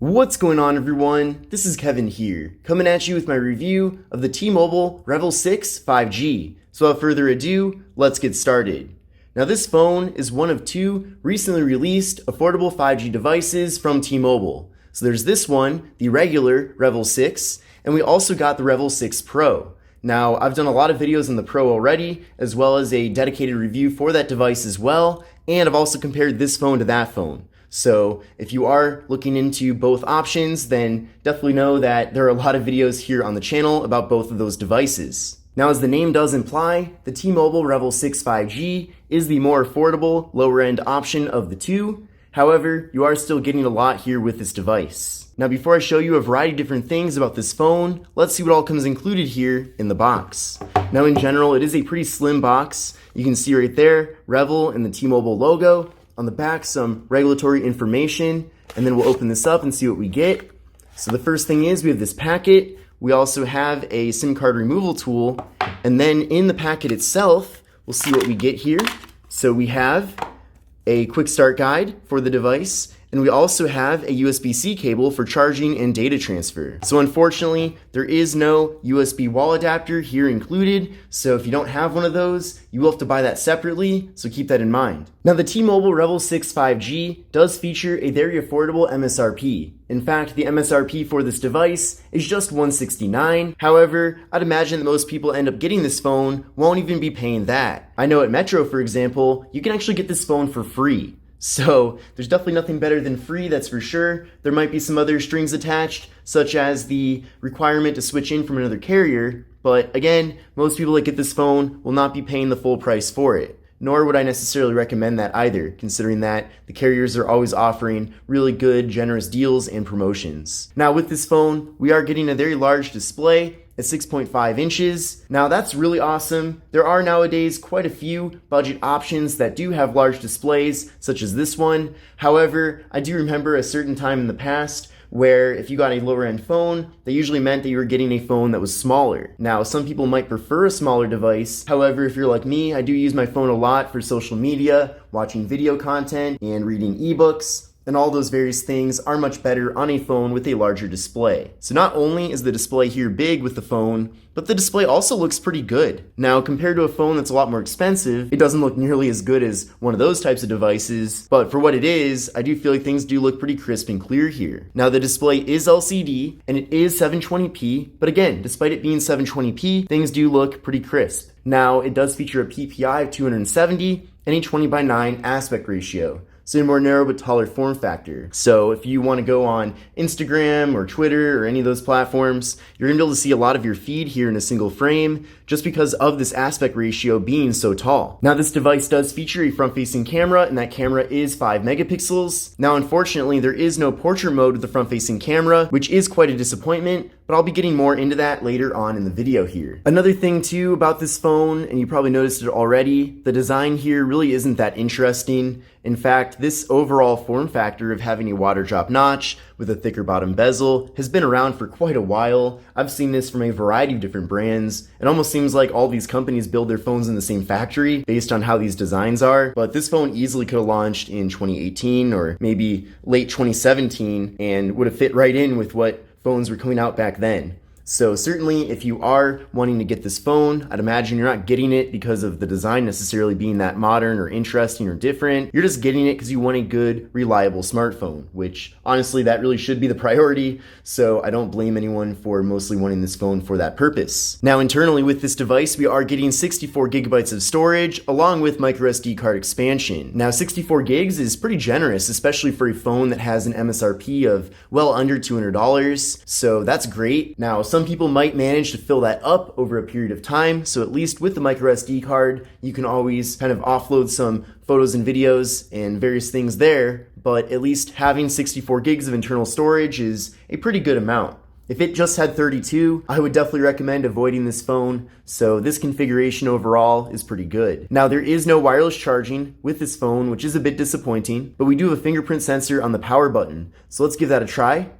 What's going on, everyone? This is Kevin here, coming at you with my review of the T-Mobile Revvl 6 5G. So without further ado, let's get started. Now this phone is one of two recently released affordable 5G devices from T-Mobile. So there's this one, the regular Revvl 6, and we also got the Revvl 6 Pro. Now, I've done a lot of videos on the Pro already, as well as a dedicated review for that device as well, and I've also compared this phone to that phone. So if you are looking into both options, then definitely know that there are a lot of videos here on the channel about both of those devices. Now, as the name does imply, the T-Mobile Revvl 6 5G is the more affordable, lower-end option of the two. However, you are still getting a lot here with this device. Now, before I show you a variety of different things about this phone, let's see what all comes included here in the box. Now, in general, it is a pretty slim box. You can see right there, Revvl and the T-Mobile logo. On the back, some regulatory information, and then we'll open this up and see what we get. So the first thing is we have this packet. We also have a SIM card removal tool, and then in the packet itself, we'll see what we get here. So we have a quick start guide for the device, and we also have a USB-C cable for charging and data transfer. So unfortunately, there is no USB wall adapter here included, so if you don't have one of those, you will have to buy that separately, so keep that in mind. Now, the T-Mobile Revvl 6 5G does feature a very affordable MSRP. In fact, the MSRP for this device is just $169. However, I'd imagine that most people end up getting this phone won't even be paying that. I know at Metro, for example, you can actually get this phone for free. So there's definitely nothing better than free, that's for sure. There might be some other strings attached, such as the requirement to switch in from another carrier, but again, most people that get this phone will not be paying the full price for it. Nor would I necessarily recommend that either, considering that the carriers are always offering really good, generous deals and promotions. Now with this phone, we are getting a very large display at 6.5 inches. Now that's really awesome. There are nowadays quite a few budget options that do have large displays, such as this one. However, I do remember a certain time in the past where if you got a lower end phone, that usually meant that you were getting a phone that was smaller. Now, some people might prefer a smaller device. However, if you're like me, I do use my phone a lot for social media, watching video content, and reading ebooks. And all those various things are much better on a phone with a larger display. So not only is the display here big with the phone, but the display also looks pretty good. Now, compared to a phone that's a lot more expensive, it doesn't look nearly as good as one of those types of devices, but for what it is, I do feel like things do look pretty crisp and clear here. Now, the display is LCD, and it is 720p, but again, despite it being 720p, things do look pretty crisp. Now, it does feature a PPI of 270 and a 20:9 aspect ratio. So a more narrow but taller form factor. So if you want to go on Instagram or Twitter or any of those platforms, you're going to be able to see a lot of your feed here in a single frame just because of this aspect ratio being so tall. Now this device does feature a front-facing camera, and that camera is 5 megapixels. Now unfortunately, there is no portrait mode with the front-facing camera, which is quite a disappointment, but I'll be getting more into that later on in the video here. Another thing too about this phone, and you probably noticed it already, the design here really isn't that interesting. In fact, this overall form factor of having a water drop notch with a thicker bottom bezel has been around for quite a while. I've seen this from a variety of different brands. It almost seems like all these companies build their phones in the same factory based on how these designs are, but this phone easily could have launched in 2018 or maybe late 2017 and would have fit right in with what phones were coming out back then. So certainly if you are wanting to get this phone, I'd imagine you're not getting it because of the design necessarily being that modern or interesting or different. You're just getting it because you want a good, reliable smartphone, which honestly that really should be the priority. So I don't blame anyone for mostly wanting this phone for that purpose. Now internally with this device, we are getting 64 gigabytes of storage along with microSD card expansion. Now 64 gigs is pretty generous, especially for a phone that has an MSRP of well under $200. So that's great. Now some people might manage to fill that up over a period of time, so at least with the microSD card, you can always kind of offload some photos and videos and various things there, but at least having 64 gigs of internal storage is a pretty good amount. If it just had 32, I would definitely recommend avoiding this phone, so this configuration overall is pretty good. Now, there is no wireless charging with this phone, which is a bit disappointing, but we do have a fingerprint sensor on the power button, so let's give that a try.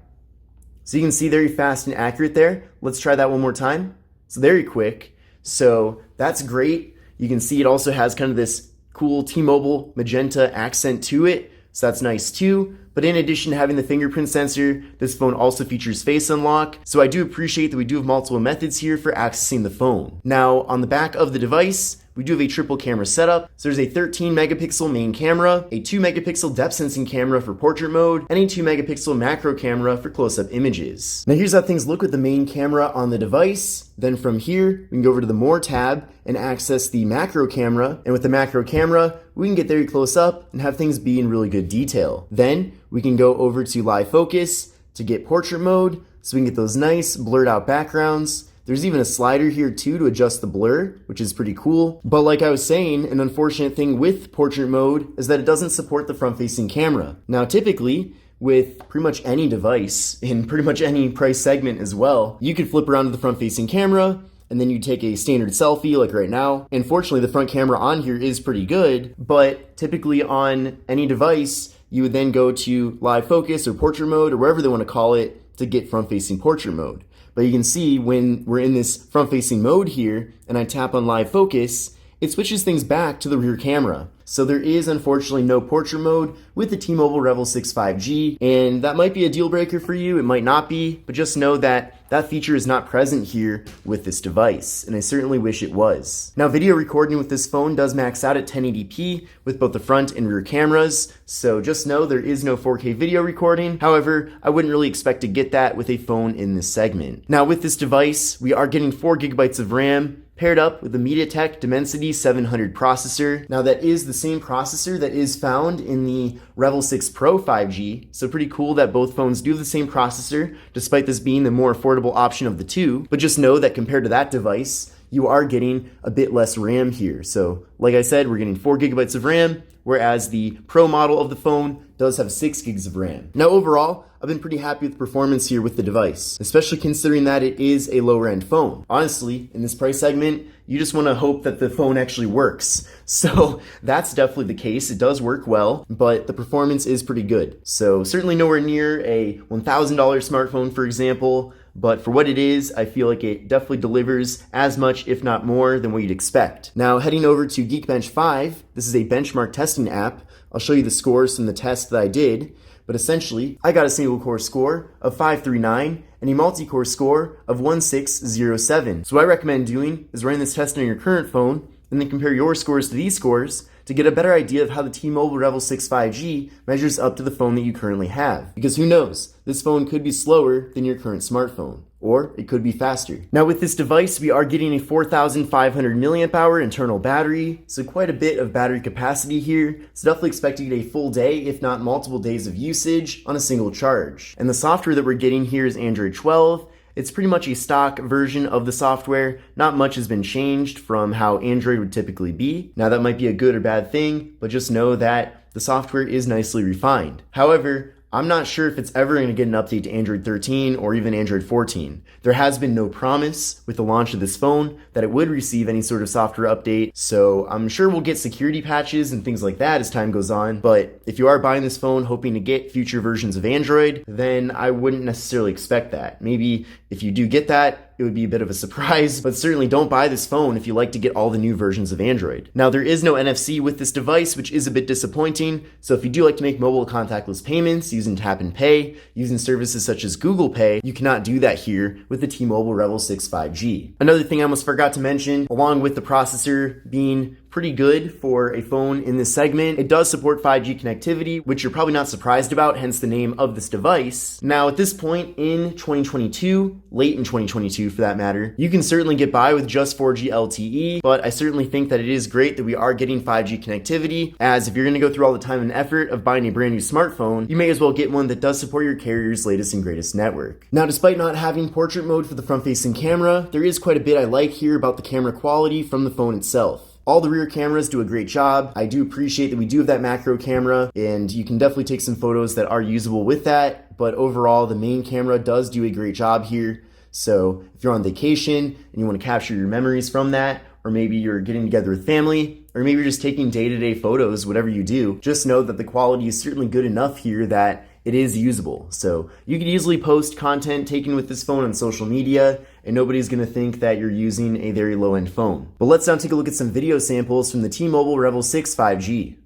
So you can see very fast and accurate there. Let's try that one more time. So very quick. So that's great. You can see it also has kind of this cool T-Mobile magenta accent to it. so that's nice too. But in addition to having the fingerprint sensor, this phone also features face unlock, so I do appreciate that we do have multiple methods here for accessing the phone. Now, on the back of the device, we do have a triple camera setup. So there's a 13 megapixel main camera, a 2 megapixel depth sensing camera for portrait mode, and a 2 megapixel macro camera for close-up images. Now here's how things look with the main camera on the device. Then from here, we can go over to the More tab and access the macro camera. And with the macro camera, we can get very close up and have things be in really good detail. Then we can go over to live focus to get portrait mode, so we can get those nice blurred out backgrounds. There's even a slider here too to adjust the blur, which is pretty cool. But like I was saying, an unfortunate thing with portrait mode is that it doesn't support the front-facing camera. Now typically, with pretty much any device, in pretty much any price segment as well, you could flip around to the front-facing camera, and then you take a standard selfie like right now. And fortunately, the front camera on here is pretty good, but typically on any device, you would then go to live focus or portrait mode or wherever they want to call it to get front-facing portrait mode. But you can see when we're in this front-facing mode here and I tap on live focus, it switches things back to the rear camera. So there is unfortunately no portrait mode with the T-Mobile Revvl 6 5G, and that might be a deal breaker for you, it might not be, but just know that that feature is not present here with this device, and I certainly wish it was. Now video recording with this phone does max out at 1080p with both the front and rear cameras, so just know there is no 4K video recording. However, I wouldn't really expect to get that with a phone in this segment. Now with this device, we are getting 4 gigabytes of RAM, paired up with the MediaTek Dimensity 700 processor. Now that is the same processor that is found in the Revvl 6 Pro 5G, so pretty cool that both phones do have the same processor, despite this being the more affordable option of the two. But just know that compared to that device, you are getting a bit less RAM here. So like I said, we're getting 4 gigabytes of RAM, whereas the Pro model of the phone does have 6 gigs of RAM. Now overall, I've been pretty happy with the performance here with the device, especially considering that it is a lower end phone. Honestly, in this price segment, you just want to hope that the phone actually works. So that's definitely the case. It does work well, but the performance is pretty good. So certainly nowhere near a $1,000 smartphone, for example, but for what it is, I feel like it definitely delivers as much, if not more, than what you'd expect. Now heading over to Geekbench 5, this is a benchmark testing app. I'll show you the scores from the test that I did. But essentially, I got a single core score of 539 and a multi-core score of 1607. So what I recommend doing is running this test on your current phone and then compare your scores to these scores to get a better idea of how the T-Mobile Revvl 6 5G measures up to the phone that you currently have. Because who knows, this phone could be slower than your current smartphone, or it could be faster. Now with this device, we are getting a 4,500 milliamp hour internal battery, so quite a bit of battery capacity here. So definitely expect to get a full day, if not multiple days of usage on a single charge. And the software that we're getting here is Android 12. It's pretty much a stock version of the software. Not much has been changed from how Android would typically be. Now that might be a good or bad thing, but just know that the software is nicely refined. However, I'm not sure if it's ever going to get an update to Android 13 or even Android 14. There has been no promise with the launch of this phone that it would receive any sort of software update, so I'm sure we'll get security patches and things like that as time goes on, but if you are buying this phone hoping to get future versions of Android, then I wouldn't necessarily expect that. Maybe if you do get that, it would be a bit of a surprise, but certainly don't buy this phone if you like to get all the new versions of Android. Now, there is no NFC with this device, which is a bit disappointing, so if you do like to make mobile contactless payments using Tap and Pay, using services such as Google Pay, you cannot do that here with the T-Mobile Revvl 6 5G. Another thing I almost forgot to mention, along with the processor being pretty good for a phone in this segment, it does support 5G connectivity, which you're probably not surprised about, hence the name of this device. Now, at this point in 2022, late in 2022 for that matter, you can certainly get by with just 4G LTE, but I certainly think that it is great that we are getting 5G connectivity, as if you're going to go through all the time and effort of buying a brand new smartphone, you may as well get one that does support your carrier's latest and greatest network. Now, despite not having portrait mode for the front-facing camera, there is quite a bit I like here about the camera quality from the phone itself. All the rear cameras do a great job. I do appreciate that we do have that macro camera, and you can definitely take some photos that are usable with that, but overall the main camera does do a great job here. So if you're on vacation and you want to capture your memories from that, or maybe you're getting together with family, or maybe you're just taking day-to-day photos, whatever you do, just know that the quality is certainly good enough here that it is usable. So you could easily post content taken with this phone on social media, and nobody's going to think that you're using a very low-end phone. But let's now take a look at some video samples from the T-Mobile Revvl 6 5G.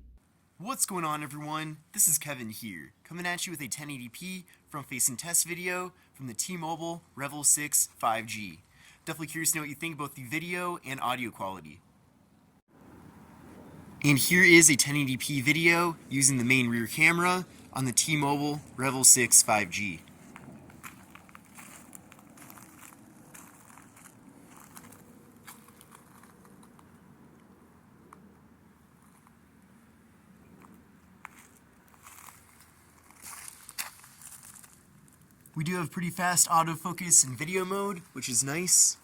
What's going on, everyone? This is Kevin here, coming at you with a 1080p front-facing test video from the T-Mobile Revvl 6 5G. Definitely curious to know what you think about the video and audio quality. And here is a 1080p video using the main rear camera on the T-Mobile Revvl 6 5G. We do have pretty fast autofocus in video mode, which is nice.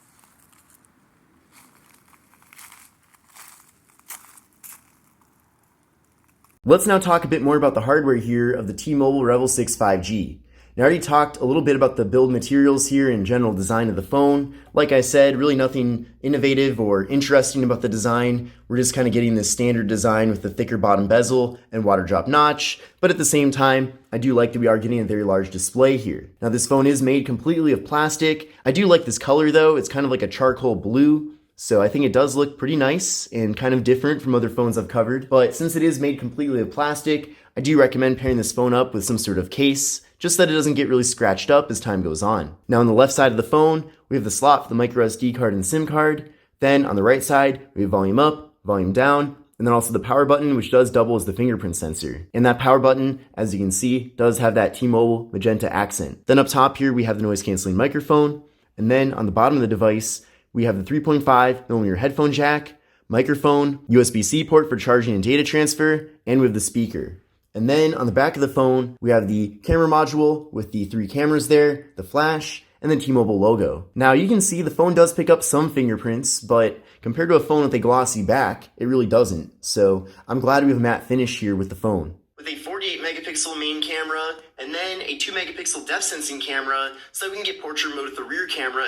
Let's now talk a bit more about the hardware here of the T-Mobile Revvl 6 5G. Now, I already talked a little bit about the build materials here and general design of the phone. Like I said, really nothing innovative or interesting about the design. We're just kind of getting this standard design with the thicker bottom bezel and water drop notch. But at the same time, I do like that we are getting a very large display here. Now, this phone is made completely of plastic. I do like this color though. It's kind of like a charcoal blue. So I think it does look pretty nice and kind of different from other phones I've covered. But since it is made completely of plastic, I do recommend pairing this phone up with some sort of case, just so that it doesn't get really scratched up as time goes on. Now on the left side of the phone, we have the slot for the micro SD card and SIM card. Then on the right side, we have volume up, volume down, and then also the power button, which does double as the fingerprint sensor. And that power button, as you can see, does have that T-Mobile magenta accent. Then up top here, we have the noise canceling microphone. And then on the bottom of the device, we have the 3.5mm headphone jack, microphone, USB-C port for charging and data transfer, and we have the speaker. And then on the back of the phone, we have the camera module with the 3 cameras there, the flash, and the T-Mobile logo. Now you can see the phone does pick up some fingerprints, but compared to a phone with a glossy back, it really doesn't. So I'm glad we have a matte finish here with the phone. With a 48 megapixel main camera, and then a 2 megapixel depth sensing camera, so we can get portrait mode with the rear camera.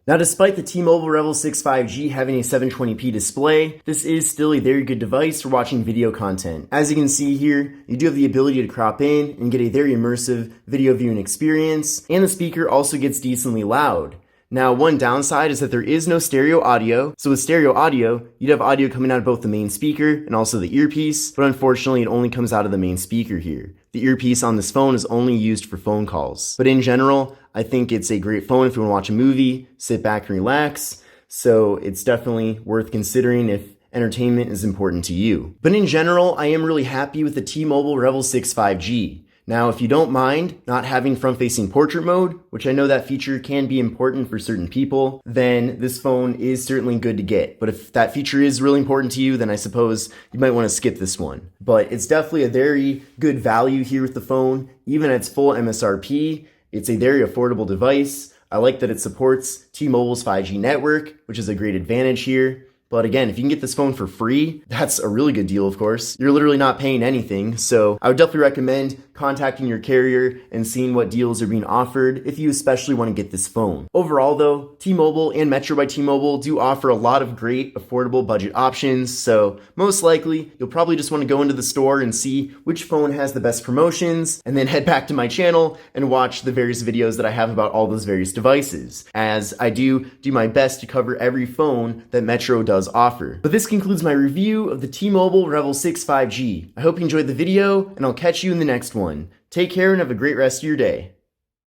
Now, despite the T-Mobile Revvl 6 5G having a 720p display, this is still a very good device for watching video content. As you can see here, you do have the ability to crop in and get a very immersive video viewing experience, and the speaker also gets decently loud. Now, one downside is that there is no stereo audio, so with stereo audio, you'd have audio coming out of both the main speaker and also the earpiece, but unfortunately it only comes out of the main speaker here. The earpiece on this phone is only used for phone calls. But in general, I think it's a great phone if you want to watch a movie, sit back and relax, so it's definitely worth considering if entertainment is important to you. But in general, I am really happy with the T-Mobile Revvl 6 5G. Now, if you don't mind not having front-facing portrait mode, which I know that feature can be important for certain people, then this phone is certainly good to get. But if that feature is really important to you, then I suppose you might want to skip this one. But it's definitely a very good value here with the phone. Even at its full MSRP, it's a very affordable device. I like that it supports T-Mobile's 5G network, which is a great advantage here. But again, if you can get this phone for free, that's a really good deal, of course. You're literally not paying anything, so I would definitely recommend contacting your carrier and seeing what deals are being offered if you especially want to get this phone. Overall though, T-Mobile and Metro by T-Mobile do offer a lot of great affordable budget options, so most likely you'll probably just want to go into the store and see which phone has the best promotions, and then head back to my channel and watch the various videos that I have about all those various devices, as I do my best to cover every phone that Metro does offer. But this concludes my review of the T-Mobile Revvl 6 5G. I hope you enjoyed the video, and I'll catch you in the next one. Take care and have a great rest of your day.